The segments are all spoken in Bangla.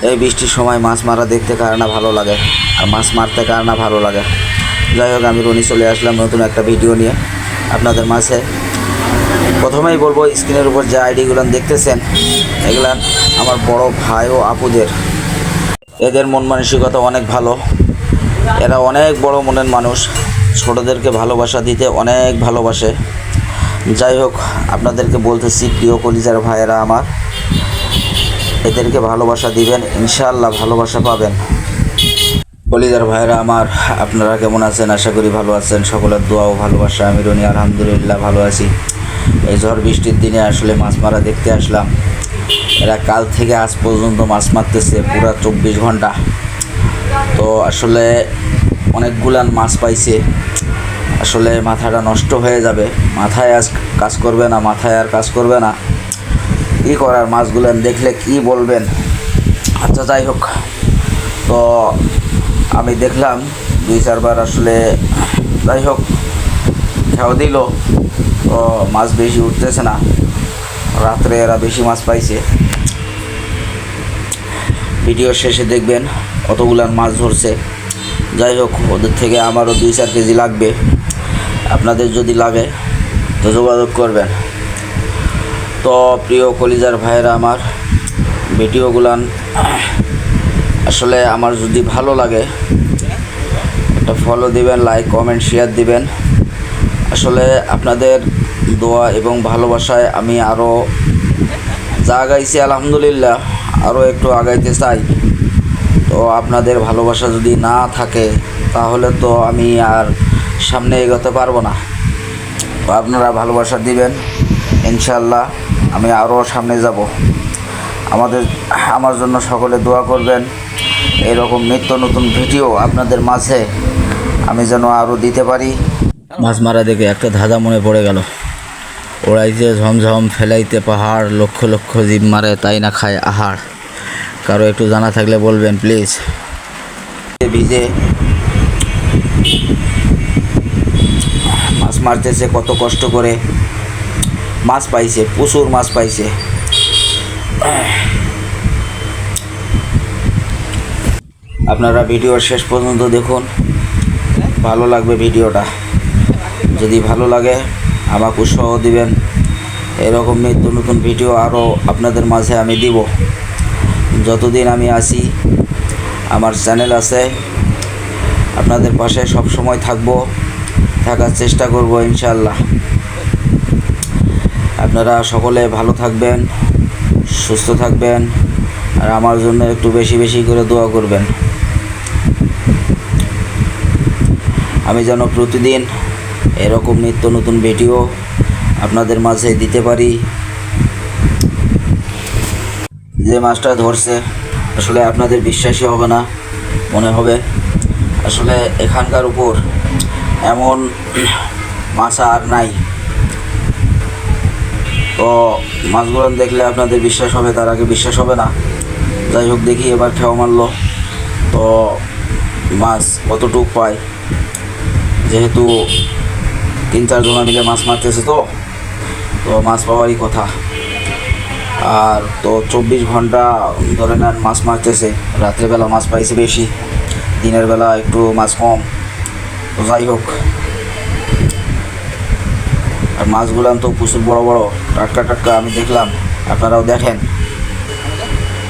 এই বৃষ্টির সময় মাছ মারা দেখতে কার না ভালো লাগে, আর মাছ মারতে কার না ভালো লাগে। যাই হোক, আমি রনি চলে আসলাম নতুন একটা ভিডিও নিয়ে আপনাদের মাঝে। প্রথমেই বলবো, স্ক্রিনের উপর যে আইডিগুলো দেখতেছেন, এগুলো আমার বড় ভাই ও আপুদের। এদের মন মানসিকতা অনেক ভালো, এরা অনেক বড় মনের মানুষ, ছোটদেরকে ভালোবাসা দিতে অনেক ভালোবাসে। যাই হোক, আপনাদেরকে বলতেছি, প্রিয় কলিজার ভাইয়েরা আমার, এদেরকে ভালোবাসা দিবেন, ইনশাআল্লাহ ভালোবাসা পাবেন। কলিজার ভাইয়েরা আমার, আপনারা কেমন আছেন? আশা করি ভালো আছেন। সকলের দোয়া ও ভালোবাসা আমি রনি আলহামদুলিল্লাহ ভালো আছি। এই ঝড় বৃষ্টির দিনে আসলে মাছ মারা দেখতে আসলাম। এরা কাল থেকে আজ পর্যন্ত মাছ মারতেছে পুরো 24 ঘন্টা। তো আসলে অনেকগুলান মাছ পাইছে, আসলে মাথাটা নষ্ট হয়ে যাবে। মাথায় আজ কাজ করবে না, মাথায় আর কাজ করবে না, কী করার। মাছগুলান দেখলে কি বলবেন। আচ্ছা যাই হোক, তো আমি দেখলাম 2-4 বার আসলে, যাই হোক খেয়াও দিল, তো মাছ বেশি উঠতেছে না। রাত্রে এরা বেশি মাছ পাইছে। ভিডিও শেষে দেখবেন কতগুলান মাছ ধরছে। যাই হোক, ওদের থেকে আমারও 2-4 কেজি লাগবে। আপনাদের যদি লাগে তো যোগাযোগ করবেন। তো প্রিয় কলিজার ভাইয়েরা আমার, ভিডিওগুলান আসলে আমার যদি ভালো লাগে একটা ফলো দিবেন, লাইক কমেন্ট শেয়ার দিবেন। আসলে আপনাদের দোয়া এবং ভালোবাসায় আমি আরও যা আগাইছি আলহামদুলিল্লাহ, আরও একটু আগাইতে চাই। তো আপনাদের ভালোবাসা যদি না থাকে তাহলে তো আমি আর সামনে এগোতে পারবো না। তো আপনারা ভালোবাসা দিবেন, ইনশাআল্লাহ আমি আরও সামনে যাব। আমার জন্য সকলে দোয়া করবেন। এরকম নিত্য নতুন ভিডিও আপনাদের মাঝে আমি যেন আরও দিতে পারি। মাছ মারা দেখে একটা ধাঁধা মনে পড়ে গেল। ওড়াইতে ঝমঝম, ফেলাইতে পাহাড়, লক্ষ লক্ষ জীব মারে, তাই না খায় আহার। কারো একটু জানা থাকলে বলবেন প্লিজ। ভিজে মাছ মারতেছে, কত কষ্ট করে মাছ পাইছে, প্রচুর মাছ পাইছে। আপনারা ভিডিওর শেষ পর্যন্ত দেখুন, ভালো লাগবে ভিডিওটা। যদি ভালো লাগে আমাকে উৎসাহ দিবেন। এরকম নিত্য নতুন ভিডিও আরও আপনাদের মাঝে আমি দিব। যতদিন আমি আছি, আমার চ্যানেল আছে, আপনাদের পাশে সব সময় থাকার চেষ্টা করব ইনশাআল্লাহ। আপনারা সকলে ভালো থাকবেন, সুস্থ থাকবেন, আর আমার জন্য একটু বেশি বেশি করে দোয়া করবেন। আমি যেন প্রতিদিন এরকম নিত্য নতুন ভিডিও আপনাদের মাঝে দিতে পারি। যে মাছটা ধরছে আসলে আপনাদের বিশ্বাসই হবে না, মনে হবে আসলে এখানকার উপর এমন মাছ আর নাই। তো মাছগুলো দেখলে আপনাদের বিশ্বাস হবে, তার আগে বিশ্বাস হবে না। যাই হোক, দেখি এবার খেয়া মারলো তো মাছ কতটুকু পায়। যেহেতু 3-4 জনা মিলে মাছ মারতেছে, তো মাছ পাওয়ারই কথা। আর তো 24 ঘন্টা ধরে নেন মাছ মারতেছে। রাত্রেবেলা মাছ পাইছে বেশি, দিনের বেলা একটু মাছ কম। তো যাই হোক, আর মাছগুলো তো প্রচুর বড় বড়, টাটকা টাটকা আমি দেখলাম। আপনারাও দেখেন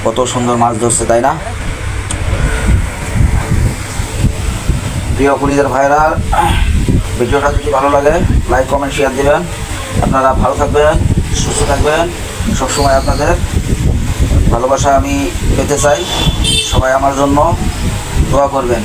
কত সুন্দর মাছ ধরছে, তাই না? প্রিয় কলিজার ভাইরা, ভিডিওটা যদি ভালো লাগে লাইক কমেন্ট শেয়ার দেবেন। আপনারা ভালো থাকবেন, সুস্থ থাকবেন। সবসময় আপনাদের ভালোবাসা আমি পেতে চাই। সবাই আমার জন্য দোয়া করবেন।